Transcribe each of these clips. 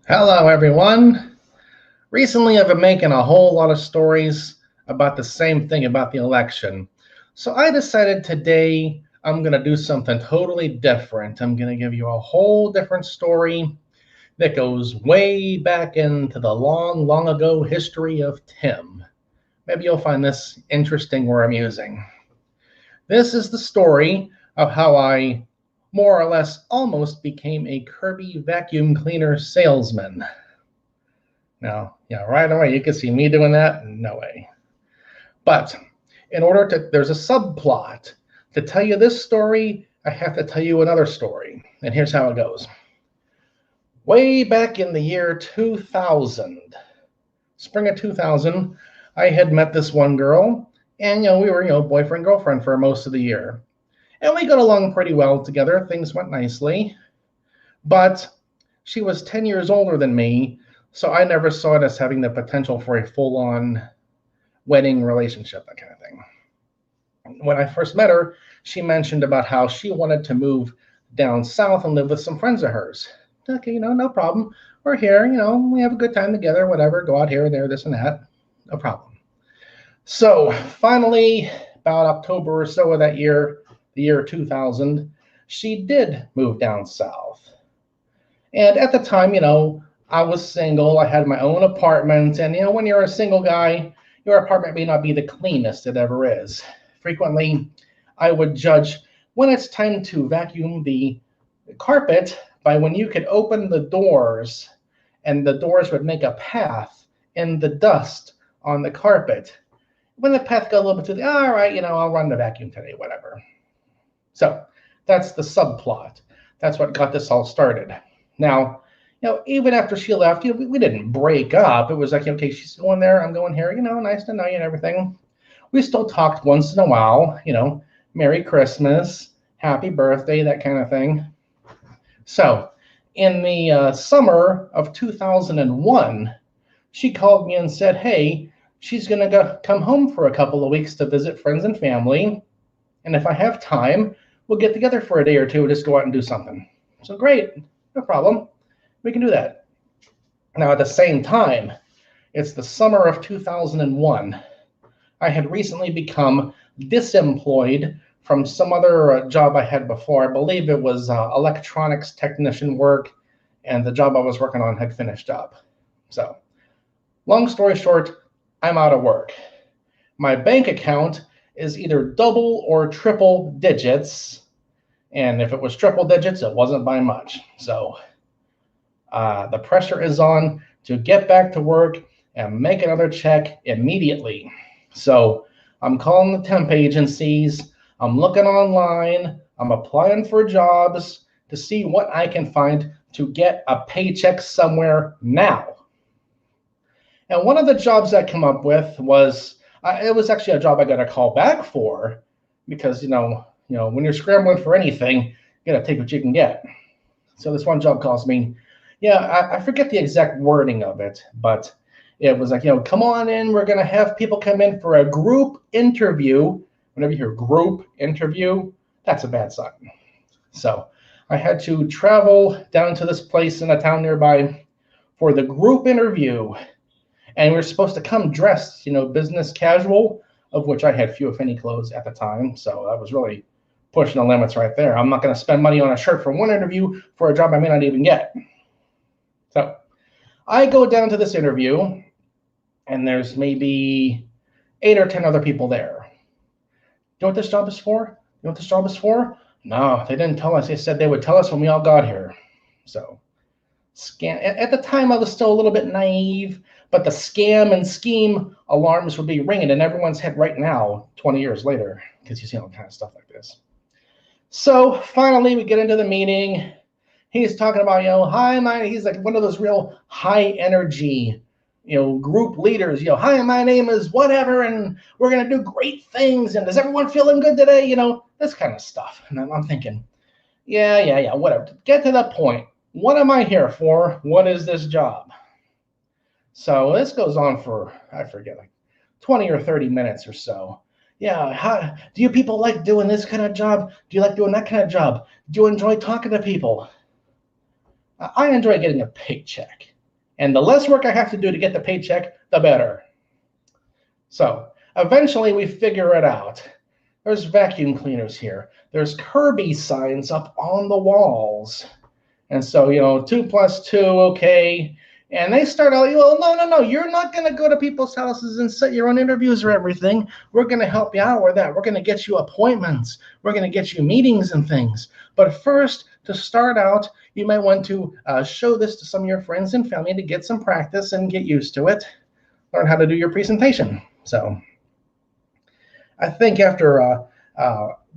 Hello, everyone. Recently, I've been making a whole lot of stories about the same thing about the election. So I decided today I'm going to do something totally different. I'm going to give you a whole different story that goes way back into the long, long ago history of Tim. Maybe you'll find this interesting or amusing. This is the story of how I more or less almost became a Kirby Vacuum Cleaner Salesman. Now, yeah, right away you can see me doing that. No way. But in order to, there's a subplot. To tell you this story, I have to tell you another story. And here's how it goes. Way back in the year 2000, spring of 2000, I had met this one girl, and we were boyfriend girlfriend for most of the year, and we got along pretty well together. Things went nicely, but she was 10 years older than me, so I never saw it as having the potential for a full-on wedding relationship, that kind of thing. When I first met her, she mentioned about how she wanted to move down south and live with some friends of hers. Okay, no problem. We're here, we have a good time together, whatever, go out here and there, this and that, no problem. So finally, about October or so of that year, the year 2000, she did move down south. And at the time, I was single. I had my own apartment. And, when you're a single guy, your apartment may not be the cleanest it ever is. Frequently, I would judge when it's time to vacuum the carpet by when you could open the doors and the doors would make a path in the dust on the carpet. When the path got a little bit too, all right, I'll run the vacuum today, whatever. So that's the subplot. That's what got this all started. Now, even after she left, we didn't break up. It was like, okay, she's going there, I'm going here, nice to know you and everything. We still talked once in a while, Merry Christmas, Happy Birthday, that kind of thing. So in the summer of 2001, she called me and said, hey, she's going to come home for a couple of weeks to visit friends and family. And if I have time, we'll get together for a day or two and just go out and do something. So great, no problem. We can do that. Now, at the same time, it's the summer of 2001. I had recently become disemployed from some other job I had before. I believe it was electronics technician work, and the job I was working on had finished up. So, long story short, I'm out of work. My bank account is either double or triple digits, and if it was triple digits, it wasn't by much. So the pressure is on to get back to work and make another check immediately. So I'm calling the temp agencies, I'm looking online, I'm applying for jobs to see what I can find to get a paycheck somewhere now. And one of the jobs I came up with was, it was actually a job I got a call back for, because, when you're scrambling for anything, you got to take what you can get. So this one job calls me. Yeah, I forget the exact wording of it, but it was like, come on in. We're going to have people come in for a group interview. Whenever you hear group interview, that's a bad sign. So I had to travel down to this place in a town nearby for the group interview. And we were supposed to come dressed, business casual, of which I had few, if any, clothes at the time. So that was really pushing the limits right there. I'm not going to spend money on a shirt for one interview for a job I may not even get. So I go down to this interview, and there's maybe 8 or 10 other people there. You know what this job is for? You know what this job is for? No, they didn't tell us. They said they would tell us when we all got here. So at the time, I was still a little bit naive, but the scam and scheme alarms would be ringing in everyone's head right now, 20 years later, because you see all kind of stuff like this. So finally, we get into the meeting. He's talking about, he's like one of those real high energy, group leaders. Hi, my name is whatever, and we're going to do great things. And is everyone feeling good today? This kind of stuff. And I'm thinking, yeah, whatever. Get to the point. What am I here for? What is this job? So this goes on for, I forget, like 20 or 30 minutes or so. Yeah, do you people like doing this kind of job? Do you like doing that kind of job? Do you enjoy talking to people? I enjoy getting a paycheck. And the less work I have to do to get the paycheck, the better. So eventually we figure it out. There's vacuum cleaners here. There's Kirby signs up on the walls. And so, 2 plus 2, okay. And they start out, well, no, you're not going to go to people's houses and set your own interviews or everything. We're going to help you out with that. We're going to get you appointments. We're going to get you meetings and things. But first, to start out, you might want to show this to some of your friends and family to get some practice and get used to it. Learn how to do your presentation. So I think after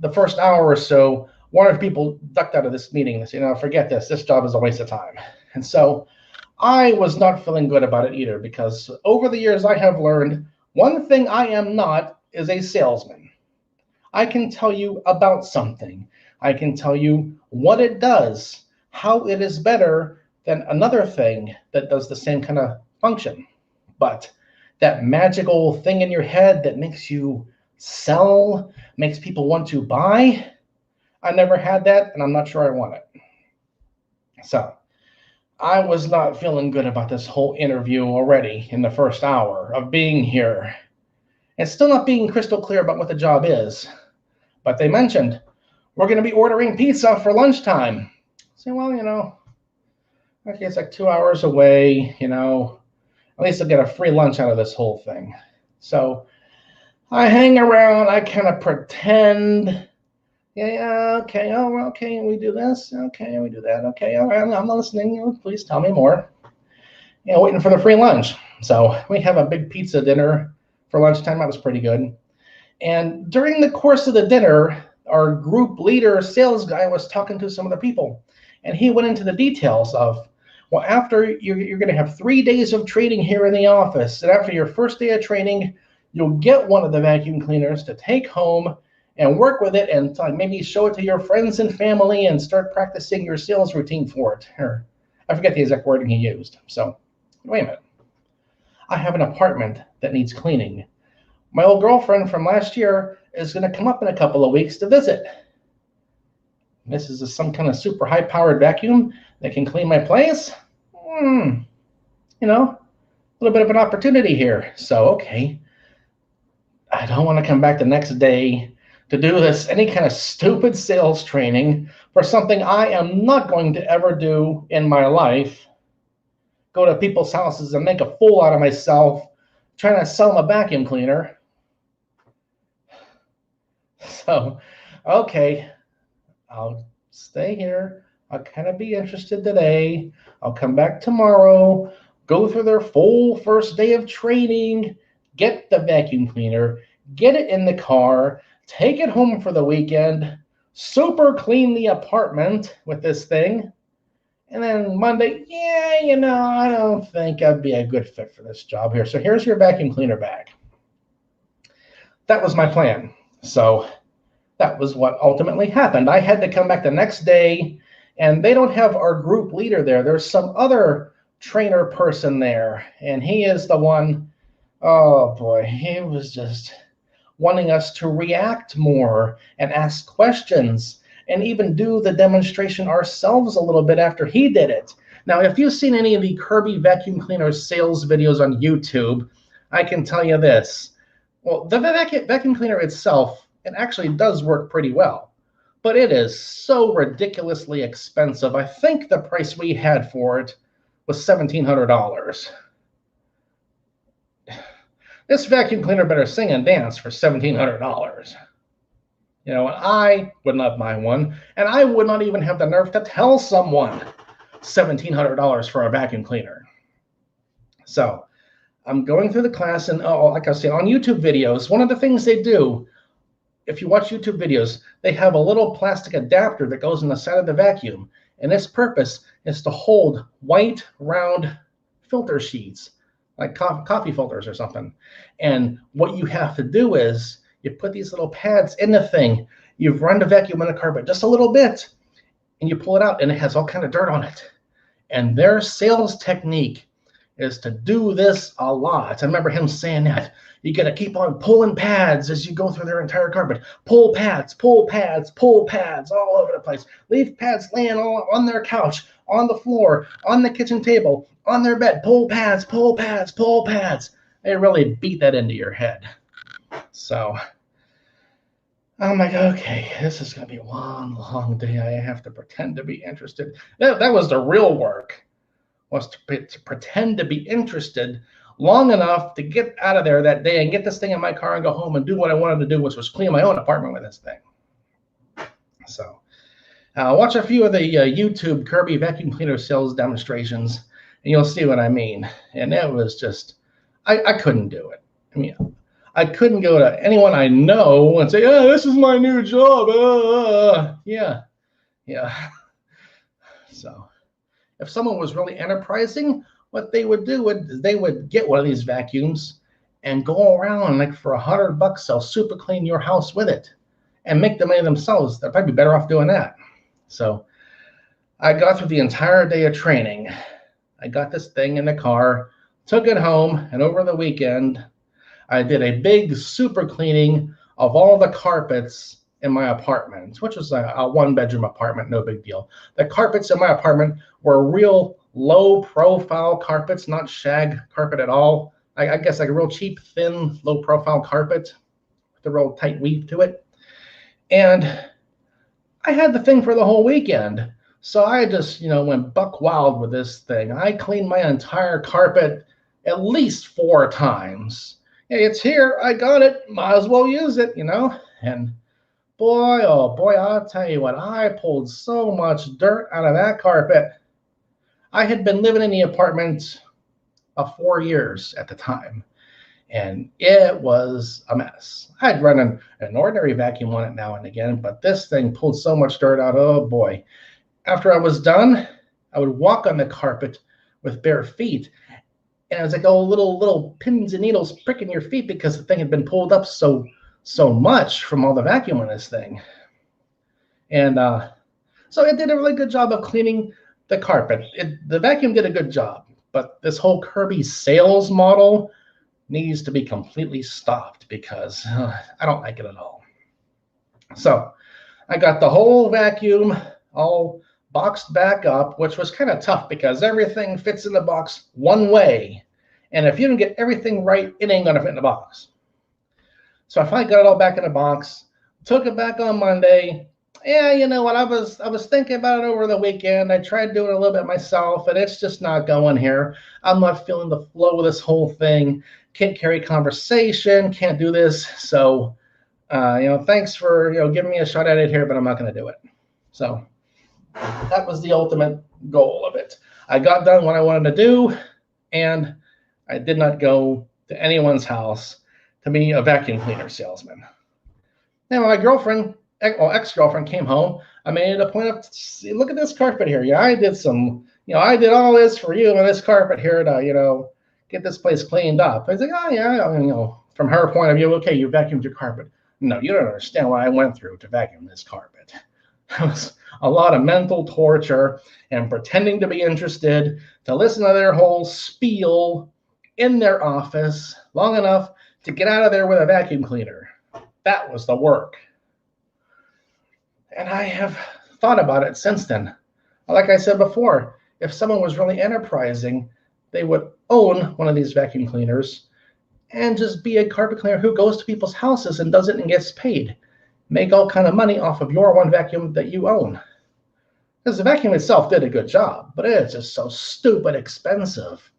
the first hour or so, one of the people ducked out of this meeting and said, forget this. This job is a waste of time. And so I was not feeling good about it either, because over the years I have learned one thing I am not is a salesman. I can tell you about something. I can tell you what it does, how it is better than another thing that does the same kind of function. But that magical thing in your head that makes you sell, makes people want to buy, I never had that, and I'm not sure I want it. So I was not feeling good about this whole interview already in the first hour of being here. And still not being crystal clear about what the job is. But they mentioned, we're going to be ordering pizza for lunchtime. So, well, okay, it's like 2 hours away, at least I'll get a free lunch out of this whole thing. So I hang around, I kind of pretend. Yeah, okay, okay, we do this, okay, we do that, okay, all right, I'm listening, please tell me more. Waiting for the free lunch. So we have a big pizza dinner for lunchtime. That was pretty good. And during the course of the dinner, our group leader sales guy was talking to some of the people, and he went into the details of, well, after you're going to have 3 days of training here in the office, and after your first day of training, you'll get one of the vacuum cleaners to take home and work with it, and maybe show it to your friends and family and start practicing your sales routine for it. Or I forget the exact wording he used. So wait a minute. I have an apartment that needs cleaning. My old girlfriend from last year is going to come up in a couple of weeks to visit. This is some kind of super high-powered vacuum that can clean my place. A little bit of an opportunity here. So, okay. I don't want to come back the next day to do any kind of stupid sales training for something I am not going to ever do in my life. Go to people's houses and make a fool out of myself trying to sell them a vacuum cleaner. So, okay, I'll stay here. I'll kind of be interested today. I'll come back tomorrow, go through their full first day of training, get the vacuum cleaner, get it in the car, take it home for the weekend, super clean the apartment with this thing, and then Monday, I don't think I'd be a good fit for this job here. So here's your vacuum cleaner back. That was my plan. So that was what ultimately happened. I had to come back the next day, and they don't have our group leader there. There's some other trainer person there, and he is the one, oh boy, he was just wanting us to react more and ask questions and even do the demonstration ourselves a little bit after he did it. Now, if you've seen any of the Kirby Vacuum Cleaner sales videos on YouTube, I can tell you this. Well, the vacuum cleaner itself, it actually does work pretty well, but it is so ridiculously expensive. I think the price we had for it was $1,700. This vacuum cleaner better sing and dance for $1,700. And I would not buy one, and I would not even have the nerve to tell someone $1,700 for a vacuum cleaner. So I'm going through the class, and like I said, on YouTube videos, one of the things they do, if you watch YouTube videos, they have a little plastic adapter that goes in the side of the vacuum, and its purpose is to hold white, round filter sheets, like coffee filters or something. And what you have to do is you put these little pads in the thing, you run the vacuum in the carpet just a little bit, and you pull it out, and it has all kind of dirt on it. And their sales technique is to do this a lot. I remember him saying that. You got to keep on pulling pads as you go through their entire carpet. Pull pads, pull pads, pull pads all over the place. Leave pads laying on their couch, on the floor, on the kitchen table, on their bed. Pull pads, pull pads, pull pads. They really beat that into your head. So I'm like, okay, this is going to be one long day. I have to pretend to be interested. That was the real work, was to pretend to be interested long enough to get out of there that day and get this thing in my car and go home and do what I wanted to do, which was clean my own apartment with this thing. So watch a few of the YouTube Kirby Vacuum Cleaner Sales demonstrations, and you'll see what I mean. And it was just, I couldn't do it. I mean, I couldn't go to anyone I know and say, "Oh, this is my new job." Yeah. So if someone was really enterprising, what they would do is they would get one of these vacuums and go around, like for $100, they'll super clean your house with it and make the money themselves. They'd probably be better off doing that. So I got through the entire day of training. I got this thing in the car, took it home, and over the weekend, I did a big super cleaning of all the carpets in my apartment, which was a one-bedroom apartment, no big deal. The carpets in my apartment were real low-profile carpets, not shag carpet at all. I guess like a real cheap, thin, low-profile carpet with a real tight weave to it. And I had the thing for the whole weekend. So I just, went buck wild with this thing. I cleaned my entire carpet at least 4 times. Hey, it's here. I got it. Might as well use it, And boy, oh boy, I'll tell you what, I pulled so much dirt out of that carpet. I had been living in the apartment 4 years at the time, and it was a mess. I'd run an ordinary vacuum on it now and again, but this thing pulled so much dirt out, oh boy. After I was done, I would walk on the carpet with bare feet, and it was like little pins and needles pricking your feet because the thing had been pulled up so much from all the vacuum on this thing. And so it did a really good job of cleaning the carpet. The vacuum did a good job, but this whole Kirby sales model needs to be completely stopped because I don't like it at all. So I got the whole vacuum all boxed back up, which was kind of tough because everything fits in the box one way. And if you don't get everything right, it ain't going to fit in the box. So I finally got it all back in the box, took it back on Monday. Yeah, you know what? I was thinking about it over the weekend. I tried doing it a little bit myself, and it's just not going here. I'm not feeling the flow of this whole thing. Can't carry conversation. Can't do this. So, thanks for giving me a shot at it here, but I'm not going to do it. So that was the ultimate goal of it. I got done what I wanted to do, and I did not go to anyone's house to be a vacuum cleaner salesman. Now, my girlfriend, ex-girlfriend, came home. I made it a point of, see, look at this carpet here. Yeah, I did I did all this for you on this carpet here to, get this place cleaned up. I was like, oh yeah, from her point of view, okay, you vacuumed your carpet. No, you don't understand what I went through to vacuum this carpet. It was a lot of mental torture and pretending to be interested, to listen to their whole spiel in their office long enough to get out of there with a vacuum cleaner. That was the work. And I have thought about it since then. Like I said before, if someone was really enterprising, they would own one of these vacuum cleaners and just be a carpet cleaner who goes to people's houses and does it and gets paid. Make all kind of money off of your one vacuum that you own. Because the vacuum itself did a good job, but it's just so stupid expensive.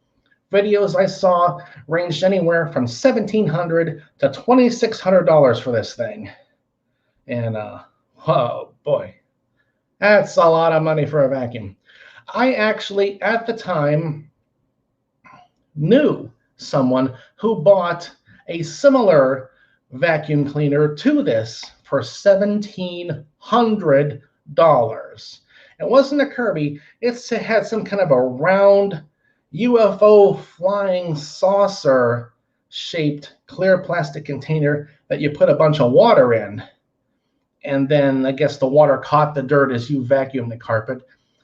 Videos I saw ranged anywhere from $1,700 to $2,600 for this thing. And oh boy, that's a lot of money for a vacuum. I actually, at the time, knew someone who bought a similar vacuum cleaner to this for $1,700. It wasn't a Kirby. It had some kind of a round UFO flying saucer shaped clear plastic container that you put a bunch of water in. And then I guess the water caught the dirt as you vacuum the carpet.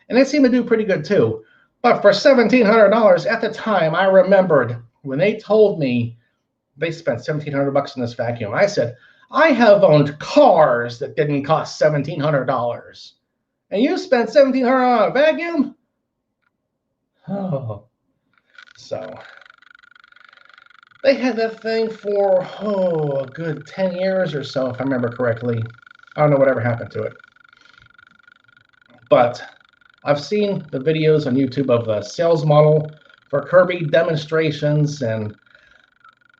And it seemed to do pretty good too. But for $1,700 at the time, I remembered when they told me they spent $1,700 in this vacuum. I said, I have owned cars that didn't cost $1,700. And you spent $1,700 on a vacuum? Oh. So they had that thing for, a good 10 years or so, if I remember correctly. I don't know whatever happened to it. But I've seen the videos on YouTube of the sales model for Kirby demonstrations, and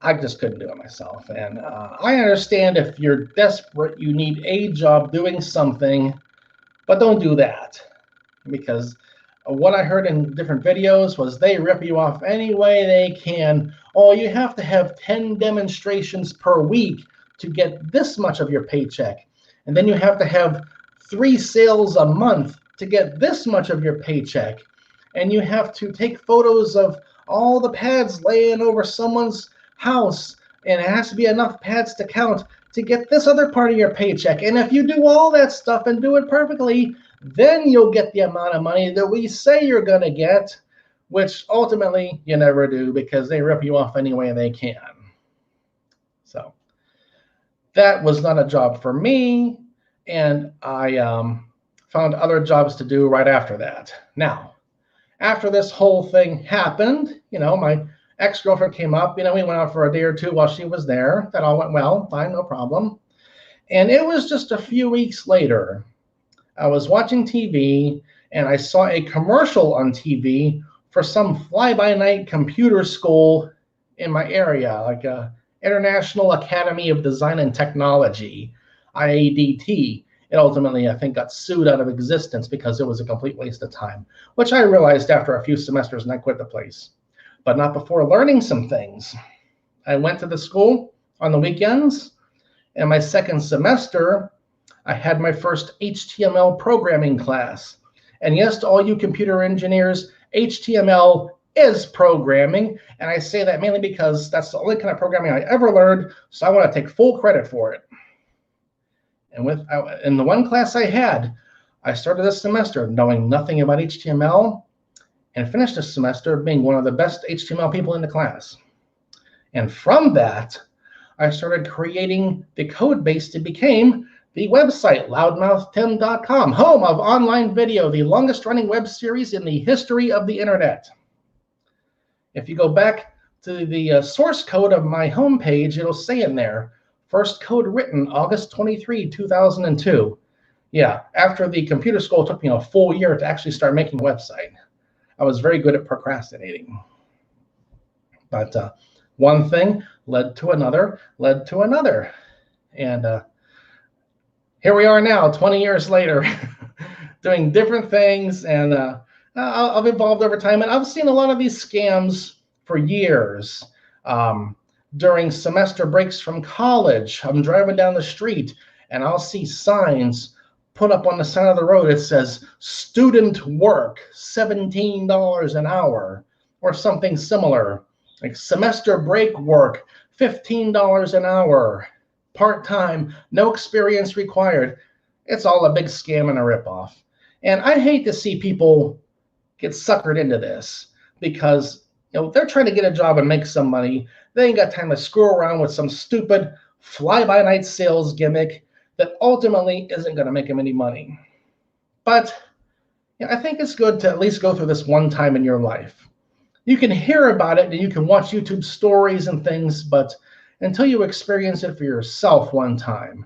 I just couldn't do it myself. And I understand if you're desperate, you need a job doing something, but don't do that. Because what I heard in different videos was they rip you off any way they can. Oh, you have to have 10 demonstrations per week to get this much of your paycheck. And then you have to have 3 sales a month to get this much of your paycheck. And you have to take photos of all the pads laying over someone's house, and it has to be enough pads to count to get this other part of your paycheck. And if you do all that stuff and do it perfectly, then you'll get the amount of money that we say you're going to get, which ultimately you never do because they rip you off any way they can. So that was not a job for me, and I found other jobs to do right after that. Now, after this whole thing happened, my ex-girlfriend came up. We went out for a day or two while she was there. That all went well, fine, no problem. And it was just a few weeks later, I was watching TV and I saw a commercial on TV for some fly-by-night computer school in my area, like a International Academy of Design and Technology, IADT. It ultimately, I think, got sued out of existence because it was a complete waste of time, which I realized after a few semesters, and I quit the place. But not before learning some things. I went to the school on the weekends, and my second semester, I had my first HTML programming class. And yes, to all you computer engineers, HTML is programming, and I say that mainly because that's the only kind of programming I ever learned, so I want to take full credit for it. And in the one class I had, I started this semester knowing nothing about HTML, and finished the semester being one of the best HTML people in the class. And from that, I started creating the code base that became the website, loudmouthtim.com, home of online video, the longest running web series in the history of the internet. If you go back to the source code of my homepage, it'll say in there, first code written August 23, 2002. Yeah, after the computer school, it took me a full year to actually start making a website. I was very good at procrastinating. But one thing led to another, And here we are now, 20 years later, doing different things. And I've evolved over time. And I've seen a lot of these scams for years. During semester breaks from college, I'm driving down the street and I'll see signs put up on the side of the road. It says student work, $17 an hour, or something similar. Like semester break work, $15 an hour, part-time, no experience required. It's all a big scam and a ripoff. And I hate to see people get suckered into this because they're trying to get a job and make some money. They ain't got time to screw around with some stupid fly-by-night sales gimmick that ultimately isn't going to make them any money. But I think it's good to at least go through this one time in your life. You can hear about it and you can watch YouTube stories and things, but until you experience it for yourself one time,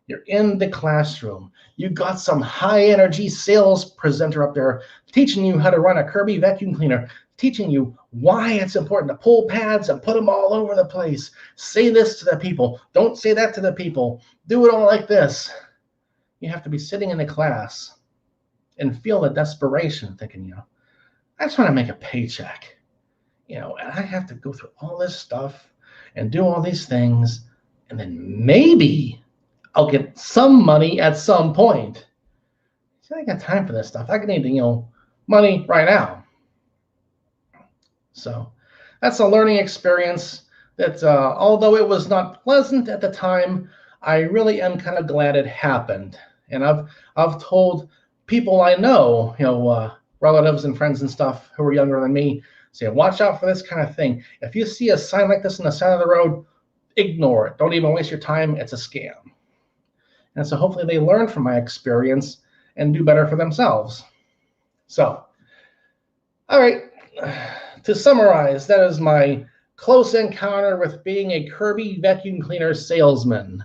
you're in the classroom, you got some high-energy sales presenter up there teaching you how to run a Kirby vacuum cleaner, teaching you why it's important to pull pads and put them all over the place. Say this to the people. Don't say that to the people. Do it all like this. You have to be sitting in the class and feel the desperation, thinking, I just want to make a paycheck. And I have to go through all this stuff and do all these things, and then maybe I'll get some money at some point. I ain't got time for this stuff. I need, money right now. So that's a learning experience that, although it was not pleasant at the time, I really am kind of glad it happened. And I've told people I know, relatives and friends and stuff who are younger than me, say, watch out for this kind of thing. If you see a sign like this on the side of the road, ignore it. Don't even waste your time. It's a scam. And so hopefully they learn from my experience and do better for themselves. So, all right, to summarize, that is my close encounter with being a Kirby Vacuum Cleaner Salesman.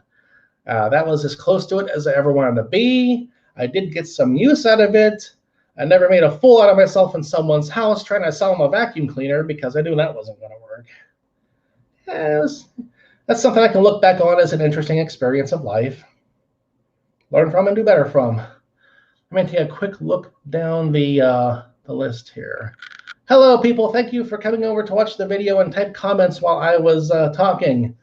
That was as close to it as I ever wanted to be. I did get some use out of it. I never made a fool out of myself in someone's house trying to sell them a vacuum cleaner because I knew that wasn't going to work. That's something I can look back on as an interesting experience of life. Learn from and do better from. I'm going to take a quick look down the list here. Hello, people. Thank you for coming over to watch the video and type comments while I was talking.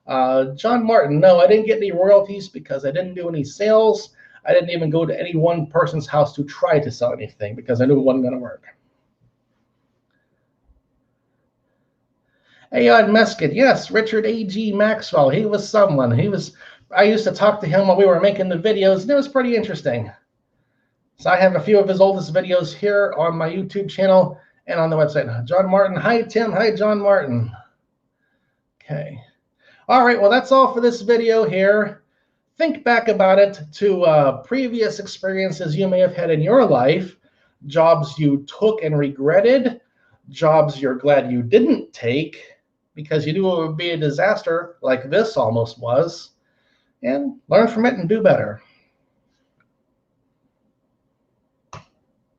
John Martin, no, I didn't get any royalties because I didn't do any sales. I didn't even go to any one person's house to try to sell anything because I knew it wasn't going to work. Ayon Meskin, yes, Richard A.G. Maxwell. He was someone. I used to talk to him while we were making the videos, and it was pretty interesting. So I have a few of his oldest videos here on my YouTube channel and on the website. John Martin, hi, Tim. Hi, John Martin. Okay. All right, well, that's all for this video here. Think back about it to previous experiences you may have had in your life, jobs you took and regretted, jobs you're glad you didn't take because you knew it would be a disaster like this almost was, and learn from it and do better.